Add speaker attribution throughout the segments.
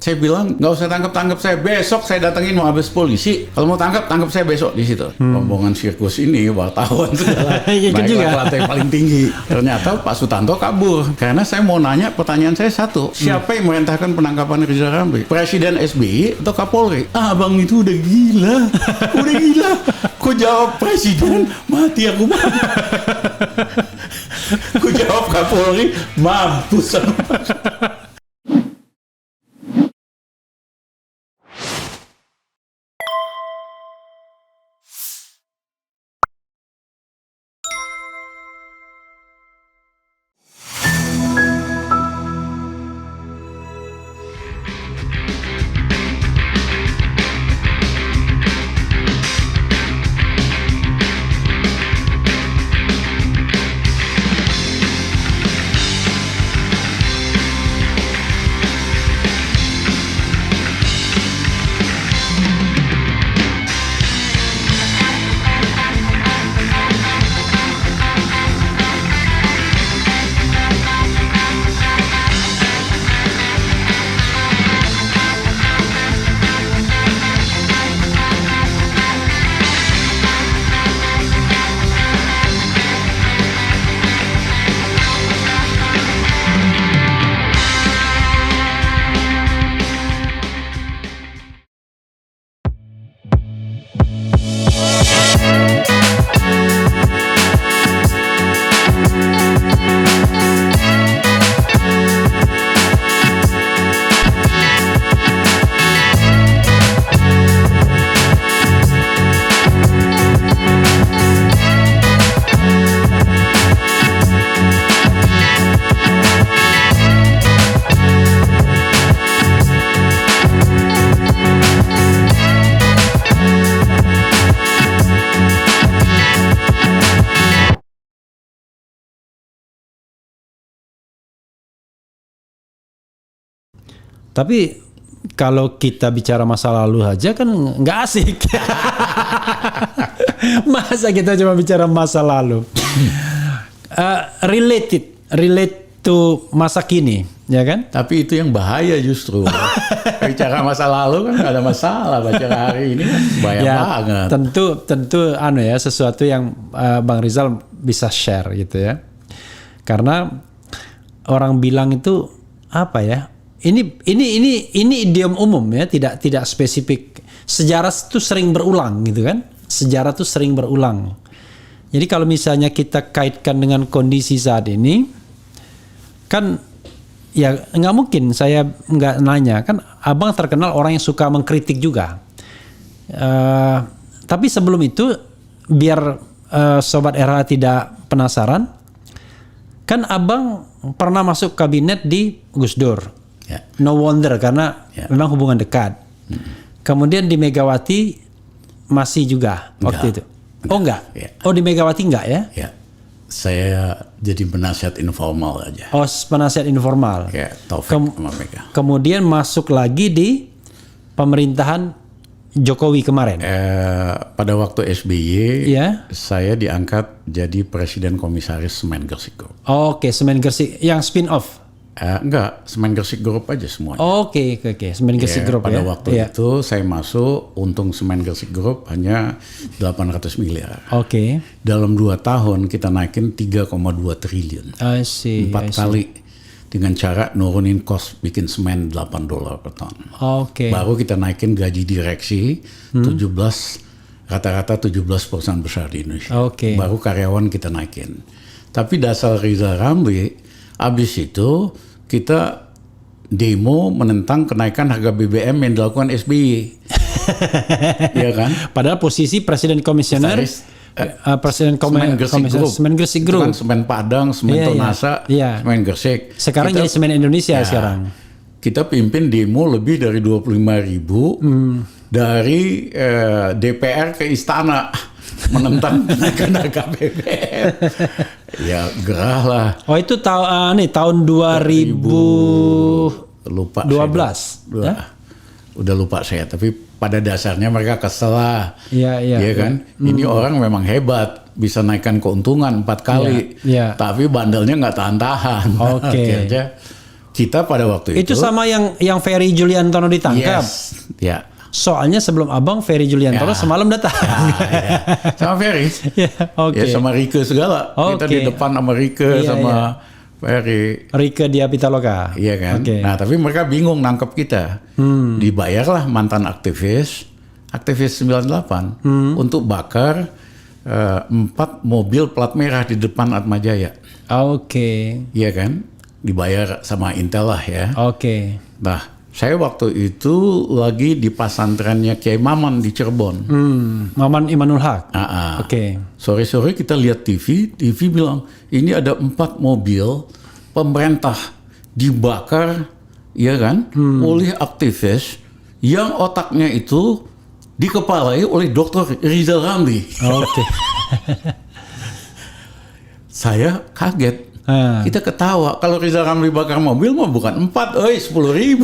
Speaker 1: Saya bilang nggak usah tangkap saya, besok saya datengin Mabes Polisi. Kalau mau tangkap saya besok di situ. Rombongan sirkus ini wartawan segala naik ke lantai paling tinggi. Ternyata Pak Sutanto kabur karena saya mau nanya, pertanyaan saya satu, siapa yang merintahkan penangkapan Rizal Ramli? Presiden SBY atau Kapolri? Abang itu udah gila, udah gila. Kok jawab presiden, mati aku. Kok jawab Kapolri, mampus aku.
Speaker 2: Tapi kalau kita bicara masa lalu aja kan nggak asik. Masa kita cuma bicara masa lalu? Relate to masa kini, ya kan?
Speaker 1: Tapi itu yang bahaya justru. Bicara masa lalu kan nggak ada masalah, bicara hari ini kan bahaya banget.
Speaker 2: Tentu ya, sesuatu yang Bang Rizal bisa share gitu ya. Karena orang bilang itu apa ya? Ini idiom umum ya, tidak spesifik. Sejarah itu sering berulang gitu kan? Sejarah itu sering berulang. Jadi kalau misalnya kita kaitkan dengan kondisi saat ini, kan ya nggak mungkin saya nggak nanya, kan abang terkenal orang yang suka mengkritik juga. Tapi sebelum itu, biar Sobat RH tidak penasaran, kan abang pernah masuk kabinet di Gus Dur.
Speaker 1: Ya.
Speaker 2: No wonder karena memang hubungan dekat. Kemudian di Megawati masih juga waktu itu. Oh enggak?
Speaker 1: Ya.
Speaker 2: Oh di Megawati enggak ya?
Speaker 1: Ya. Saya jadi penasihat informal aja.
Speaker 2: Oh penasihat informal.
Speaker 1: Kayak Taufik sama Mega.
Speaker 2: Kemudian masuk lagi di pemerintahan Jokowi kemarin.
Speaker 1: Pada waktu SBY,
Speaker 2: Ya.
Speaker 1: saya diangkat jadi Presiden Komisaris Semen Gresik Group.
Speaker 2: Oke, Semen Gresik yang spin off.
Speaker 1: Enggak, Semen Gresik Group aja semuanya.
Speaker 2: Oke. Semen Gresik Group
Speaker 1: pada
Speaker 2: ya.
Speaker 1: waktu itu saya masuk, untung Semen Gresik Group hanya 800 miliar.
Speaker 2: Oke.
Speaker 1: Dalam 2 tahun kita naikin 3,2 triliun.
Speaker 2: I see.
Speaker 1: 4 kali dengan cara nurunin cost bikin semen $8 per ton.
Speaker 2: Oke.
Speaker 1: Baru kita naikin gaji direksi 17, rata-rata 17 perusahaan besar di Indonesia.
Speaker 2: Oke.
Speaker 1: Baru karyawan kita naikin. Tapi dasar Rizal Ramli, abis itu kita demo menentang kenaikan harga BBM yang dilakukan SBY. Iya kan?
Speaker 2: Padahal posisi Presiden Komisioner, Presiden
Speaker 1: Semen Gresik Group.
Speaker 2: Semen Gresik
Speaker 1: Itu
Speaker 2: Group.
Speaker 1: kan semen Padang, semen Tonasa, Semen Gresik.
Speaker 2: Sekarang jadi Semen Indonesia sekarang.
Speaker 1: Kita pimpin demo lebih dari 25.000 dari DPR ke Istana menentang kenaikan harga BBM. Ya gerah lah.
Speaker 2: Oh itu tahun 2012.
Speaker 1: Lupa.
Speaker 2: Ya?
Speaker 1: Udah lupa saya. Tapi pada dasarnya mereka kesel lah.
Speaker 2: Iya
Speaker 1: Kan? Ini orang memang hebat. Bisa naikkan keuntungan 4 kali.
Speaker 2: Iya.
Speaker 1: Tapi bandelnya nggak tahan-tahan.
Speaker 2: Oke.
Speaker 1: Akhirnya kita pada waktu
Speaker 2: Itu sama yang Ferry Juliantono ditangkap.
Speaker 1: Yes, ya.
Speaker 2: Soalnya sebelum abang Ferry Juliantono semalam datang.
Speaker 1: Ya. Sama Ferry.
Speaker 2: Ya, oke.
Speaker 1: Ya, sama Rike segala. Kita di depan sama Rike sama Ferry.
Speaker 2: Rike Diah Pitaloka.
Speaker 1: Iya kan.
Speaker 2: Oke.
Speaker 1: Nah tapi mereka bingung nangkep kita. Dibayarlah mantan aktivis 98 untuk bakar 4 mobil plat merah di depan Atmajaya.
Speaker 2: Oke.
Speaker 1: Iya kan. Dibayar sama Intel lah ya.
Speaker 2: Oke.
Speaker 1: Nah, saya waktu itu lagi di pesantrennya Kiai Maman di Cirebon.
Speaker 2: Maman Imanul Haq. Oke.
Speaker 1: Sore-sore kita lihat TV bilang ini ada 4 mobil pemerintah dibakar, ya kan, oleh aktivis yang otaknya itu dikepalai oleh Dr. Rizal Ramli.
Speaker 2: Oke.
Speaker 1: Saya kaget. Kita ketawa. Kalau Rizal Ramli bakar mobil mah bukan 4, 10.000.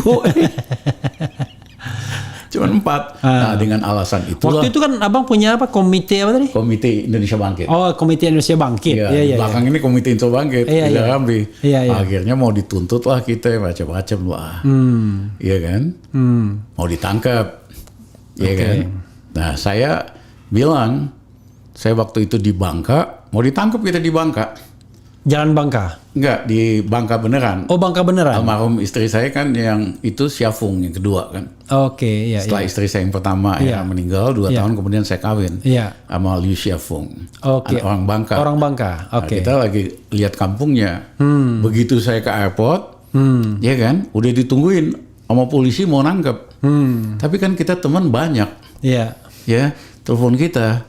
Speaker 1: Cuman 4. Nah, dengan alasan itulah.
Speaker 2: Waktu itu kan abang punya apa? Komite apa tadi?
Speaker 1: Komite Indonesia Bangkit.
Speaker 2: Oh, Komite Indonesia Bangkit.
Speaker 1: Iya, belakang ini Komite Indonesia Bangkit. Rizal Ramli.
Speaker 2: Iya.
Speaker 1: Akhirnya mau dituntut lah kita macam-macam lah. Iya kan? Mau ditangkap. Iya kan? Nah, saya bilang, saya waktu itu di Bangka, mau ditangkap kita di Bangka.
Speaker 2: Jalan Bangka?
Speaker 1: Enggak, di Bangka beneran.
Speaker 2: Oh, Bangka beneran?
Speaker 1: Almarhum istri saya kan yang itu Siafung, yang kedua kan.
Speaker 2: Oke, iya.
Speaker 1: Setelah istri saya yang pertama yang meninggal, 2 tahun kemudian saya kawin.
Speaker 2: Iya.
Speaker 1: Sama Liu Siafung.
Speaker 2: Oke.
Speaker 1: Orang Bangka.
Speaker 2: Orang Bangka, oke.
Speaker 1: Nah, kita lagi lihat kampungnya. Begitu saya ke airport, ya kan, udah ditungguin sama polisi mau nangkep. Tapi kan kita teman banyak.
Speaker 2: Iya.
Speaker 1: Ya, telepon kita,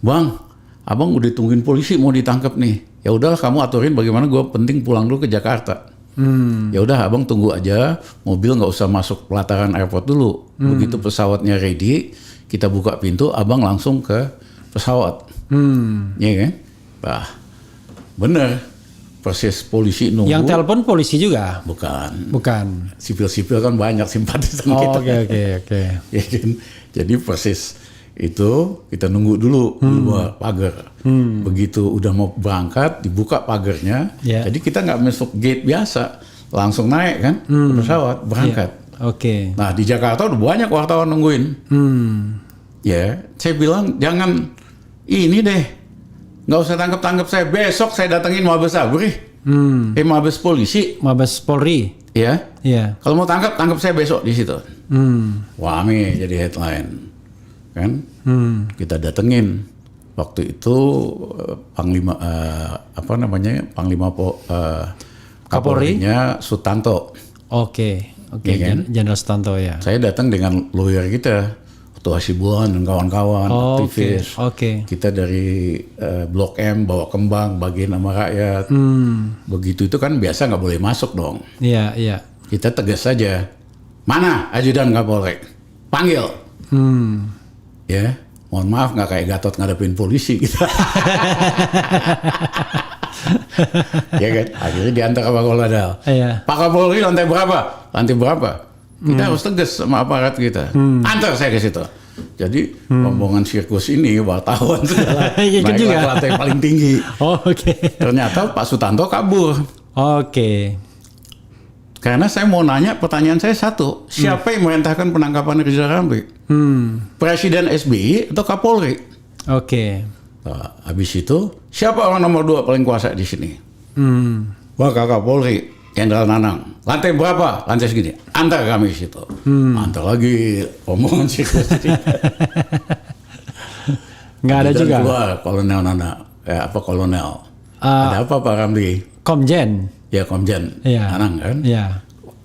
Speaker 1: Bang, abang udah tungguin polisi mau ditangkap nih. Ya udahlah kamu aturin bagaimana, gue penting pulang dulu ke Jakarta. Ya udah abang tunggu aja, mobil nggak usah masuk pelataran airport dulu. Begitu pesawatnya ready, kita buka pintu, abang langsung ke pesawat. Ya kan? Bah, bener. Proses polisi nunggu.
Speaker 2: Yang telepon polisi juga?
Speaker 1: Bukan. Sipil-sipil kan banyak simpatisan kita.
Speaker 2: Oke.
Speaker 1: Ya kan? Jadi proses itu kita nunggu dulu di luar pagar. Begitu udah mau berangkat, dibuka pagarnya. Jadi kita nggak masuk gate biasa, langsung naik kan ke pesawat berangkat.
Speaker 2: Oke.
Speaker 1: Nah di Jakarta udah banyak wartawan nungguin. Ya, saya bilang jangan ini deh, nggak usah tangkap saya. Besok saya datengin Mabes Abri, Mabes Polisi,
Speaker 2: Mabes Polri.
Speaker 1: Ya. Kalau mau tangkap saya besok di situ. Wame jadi headline. Kan kita datengin waktu itu Panglima Kapolrinya Sutanto.
Speaker 2: Oke,
Speaker 1: Ya kan?
Speaker 2: Jenderal Sutanto ya.
Speaker 1: Saya datang dengan lawyer kita, Ketua Hasibuan dan kawan-kawan aktivis. Kita dari Blok M bawa kembang bagiin sama rakyat. Begitu itu kan biasa nggak boleh masuk dong.
Speaker 2: Iya.
Speaker 1: Kita tegas saja, mana ajudan Kapolri, panggil. Ya, mohon maaf nggak kayak Gatot ngadepin polisi gitu. Ya kan, akhirnya diantar ke Pak Kolonel. Pak Kapolri lantai berapa? Kita harus tegas sama aparat kita. Antar saya ke situ. Jadi rombongan sirkus ini wartawan segala naik ke lantai paling tinggi. Ternyata Pak Sutanto kabur. Karena saya mau nanya, pertanyaan saya satu, siapa yang merintahkan penangkapan Rizal Ramli? Presiden SBY atau Kapolri? Nah, habis itu, siapa orang nomor 2 paling kuasa di sini? Wakil Kapolri, Jenderal Nanang. Lantai berapa? Lantai segini. Antar kami situ. Antar lagi omongan sirkus.
Speaker 2: Nggak ada juga?
Speaker 1: Keluar Kolonel Nana. Kolonel. Ada apa Pak Ramli?
Speaker 2: Komjen.
Speaker 1: Ya Komjen, Nanang kan?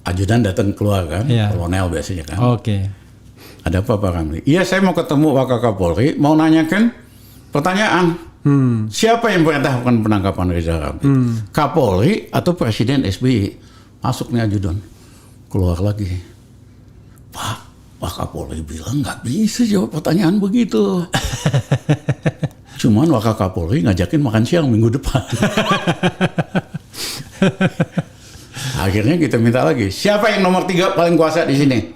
Speaker 1: Ajudan datang keluar kan? Kolonel biasanya kan? Ada apa Pak Ramli? Iya saya mau ketemu Wakil Kapolri, mau nanyakan pertanyaan. Siapa yang perintahkan penangkapan Rizal Ramli? Kapolri atau Presiden SBY? Masuk nih ajudan. Keluar lagi. Pak Kapolri bilang nggak bisa jawab pertanyaan begitu. Cuman Wakil Kapolri ngajakin makan siang minggu depan. Akhirnya kita minta lagi, siapa yang nomor 3 paling kuasa di sini?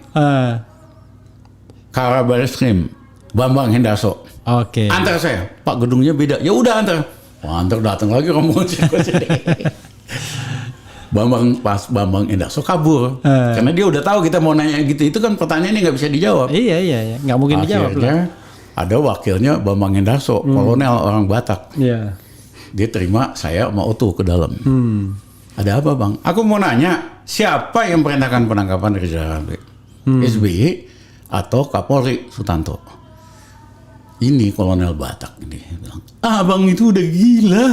Speaker 1: Kabareskrim, Bambang Hendarso. Antar saya, Pak gedungnya beda. Ya udah antar. Antar datang lagi rombongan sirkus ini. Bambang Endarso kabur. Karena dia udah tahu kita mau nanya gitu. Itu kan pertanyaannya nggak bisa dijawab.
Speaker 2: Iya. Nggak mungkin dijawab lah.
Speaker 1: Akhirnya ada wakilnya Bambang Endarso, kolonel orang Batak.
Speaker 2: Iya.
Speaker 1: Dia terima saya sama Otto ke dalam. Ada apa bang? Aku mau nanya, siapa yang perintahkan penangkapan Rizal Ramli? SBY atau Kapolri Sutanto? Ini kolonel Batak ini bilang, abang itu udah gila.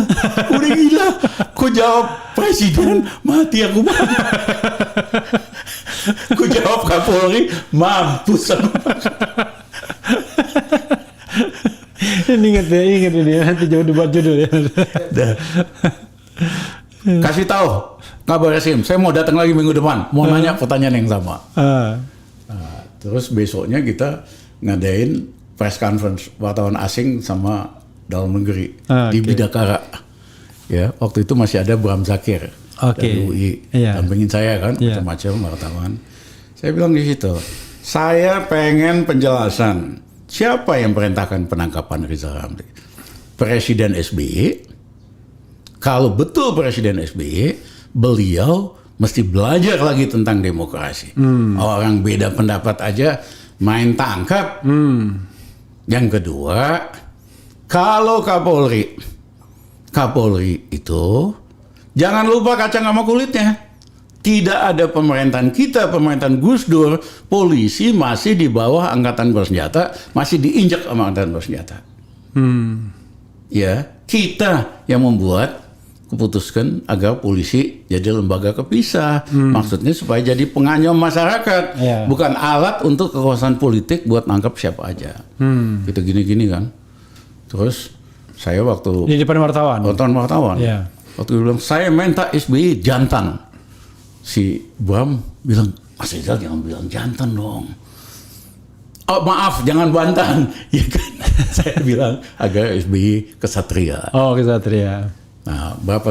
Speaker 1: Kok jawab presiden, mati aku bang. Kok jawab Kapolri, mampus aku.
Speaker 2: Ini ingat dia nanti jauh debat judul ya.
Speaker 1: Kasih tahu kabar Sim, saya mau datang lagi minggu depan, mau nanya pertanyaan yang sama. Nah, terus besoknya kita ngadain press conference wartawan asing sama dalam negeri di Bidakara. Ya, waktu itu masih ada Bram Zakir dari UI, dampingin saya kan, macam-macam wartawan. Saya bilang di situ, saya pengen penjelasan siapa yang perintahkan penangkapan Rizal Ramli. Presiden SBY. Kalau betul Presiden SBY, beliau mesti belajar lagi tentang demokrasi. Orang beda pendapat aja main tangkap. Yang kedua, kalau Kapolri itu jangan lupa kacang sama kulitnya. Tidak ada pemerintahan kita, pemerintahan Gus Dur, polisi masih di bawah angkatan bersenjata, masih diinjak sama angkatan bersenjata. Ya, kita yang membuat keputuskan agar polisi jadi lembaga kepisah. Maksudnya supaya jadi penganyam masyarakat, bukan alat untuk kekuasaan politik buat nangkap siapa aja. Gitu gini-gini kan. Terus saya waktu
Speaker 2: di depan wartawan.
Speaker 1: Waktu bilang saya minta SBY jantan. Si Bram bilang, Mas Rizal jangan bilang jantan dong. Oh maaf, jangan bantan. Ya kan. Saya bilang agar SBY kesatria.
Speaker 2: Oh kesatria.
Speaker 1: Nah, beberapa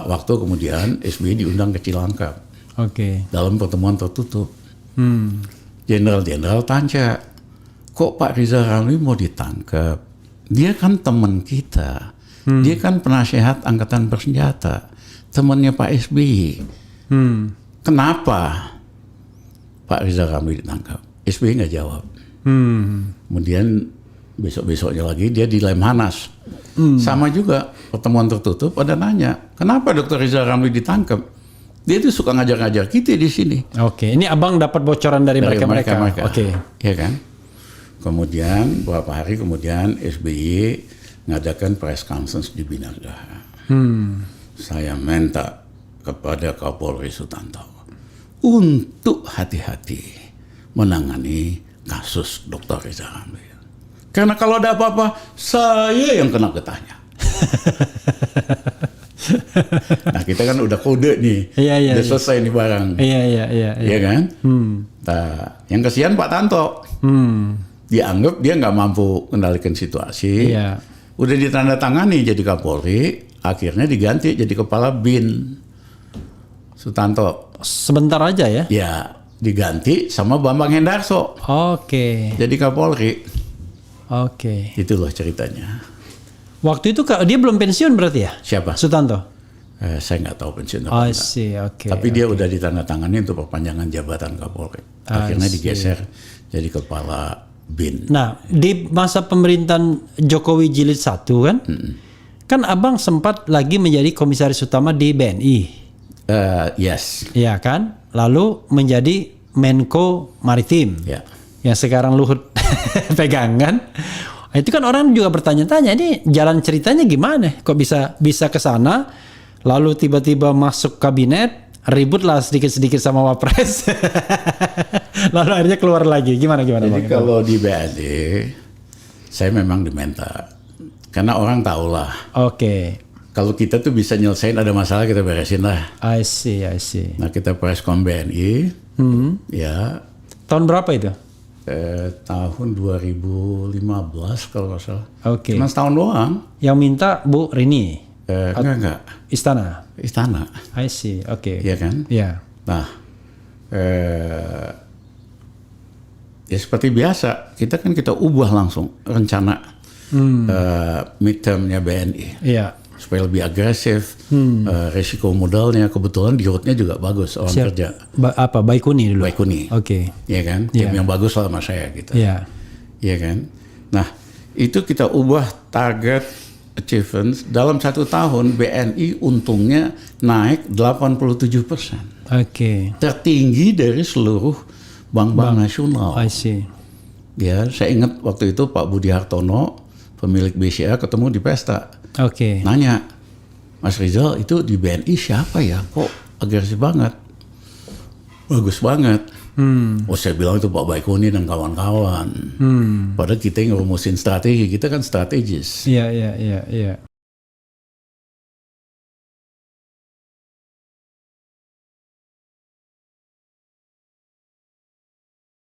Speaker 1: waktu kemudian SBY diundang ke Cilangkap. Dalam pertemuan tertutup. Jenderal-jenderal tanya, kok Pak Rizal Ramli mau ditangkap? Dia kan teman kita. Dia kan penasehat angkatan bersenjata. Temannya Pak SBY. Kenapa Pak Rizal Ramli ditangkap? SBY nggak jawab. Kemudian besok-besoknya lagi dia di Lemhanas. Sama juga pertemuan tertutup ada nanya, kenapa Dr. Rizal Ramli ditangkap? Dia itu suka ngajar-ngajar kita di sini.
Speaker 2: Ini abang dapat bocoran dari mereka.
Speaker 1: Ya kan. Kemudian beberapa hari kemudian SBY ngadakan press conference di Binagraha. Saya minta kepada Kapolri Sutanto untuk hati-hati menangani kasus Dr. Rizal Ramli. Karena kalau ada apa-apa, saya yang kena getahnya. Nah kita kan udah kode nih, udah selesai nih barang. Iya kan? Nah, yang kesian Pak Tanto, dianggap dia nggak mampu kendalikan situasi. Udah ditandatangani jadi Kapolri, akhirnya diganti jadi Kepala BIN. Sutanto.
Speaker 2: Sebentar aja ya?
Speaker 1: Ya, diganti sama Bambang Endarso. Jadi Kapolri. Itu loh ceritanya.
Speaker 2: Waktu itu dia belum pensiun berarti ya?
Speaker 1: Siapa?
Speaker 2: Sutanto.
Speaker 1: Saya nggak tahu pensiun
Speaker 2: apa
Speaker 1: enggak. Tapi dia udah ditandatangani untuk perpanjangan jabatan Kapolri. Akhirnya digeser jadi Kepala BIN.
Speaker 2: Nah, di masa pemerintahan Jokowi Jilid 1 kan, kan abang sempat lagi menjadi komisaris utama di BNI.
Speaker 1: Yes.
Speaker 2: Iya kan? Lalu menjadi Menko Maritim. Yang sekarang Luhut pegangan. Itu kan orang juga bertanya-tanya, ini jalan ceritanya gimana? Kok bisa ke sana, lalu tiba-tiba masuk kabinet, ributlah sedikit-sedikit sama Wapres. Lalu akhirnya keluar lagi. Gimana?
Speaker 1: Jadi kalau di BNI, saya memang diminta. Karena orang tahu lah. Kalau kita tuh bisa nyelesain ada masalah, kita beresin lah.
Speaker 2: I see.
Speaker 1: Nah kita Preskon BNI, ya.
Speaker 2: Tahun berapa itu?
Speaker 1: Tahun 2015 kalau nggak salah.
Speaker 2: Cuma
Speaker 1: setahun doang.
Speaker 2: Yang minta Bu Rini?
Speaker 1: Enggak.
Speaker 2: Istana.
Speaker 1: I
Speaker 2: see.
Speaker 1: Iya kan?
Speaker 2: Iya.
Speaker 1: Nah, ya seperti biasa, kita ubah langsung rencana midtermnya BNI. supaya lebih agresif. Resiko modalnya, kebetulan di roadnya juga bagus orang kerja.
Speaker 2: Baikuni dulu.
Speaker 1: Baikuni.
Speaker 2: Oke.
Speaker 1: Iya kan? Tim yang bagus lah sama saya gitu.
Speaker 2: Iya.
Speaker 1: Iya kan? Nah, itu kita ubah target achievements dalam 1 tahun BNI untungnya naik 87%.
Speaker 2: Oke.
Speaker 1: Tertinggi dari seluruh bank-bank nasional.
Speaker 2: I see.
Speaker 1: Ya, saya ingat waktu itu Pak Budi Hartono, pemilik BCA ketemu di pesta.
Speaker 2: Oke.
Speaker 1: Nanya, Mas Rizal itu di BNI siapa ya? Kok agresif banget? Bagus banget. Oh, saya bilang itu Pak Baikuni dan kawan-kawan. Padahal kita yang ngurumusin strategi, kita kan strategis.
Speaker 2: Iya.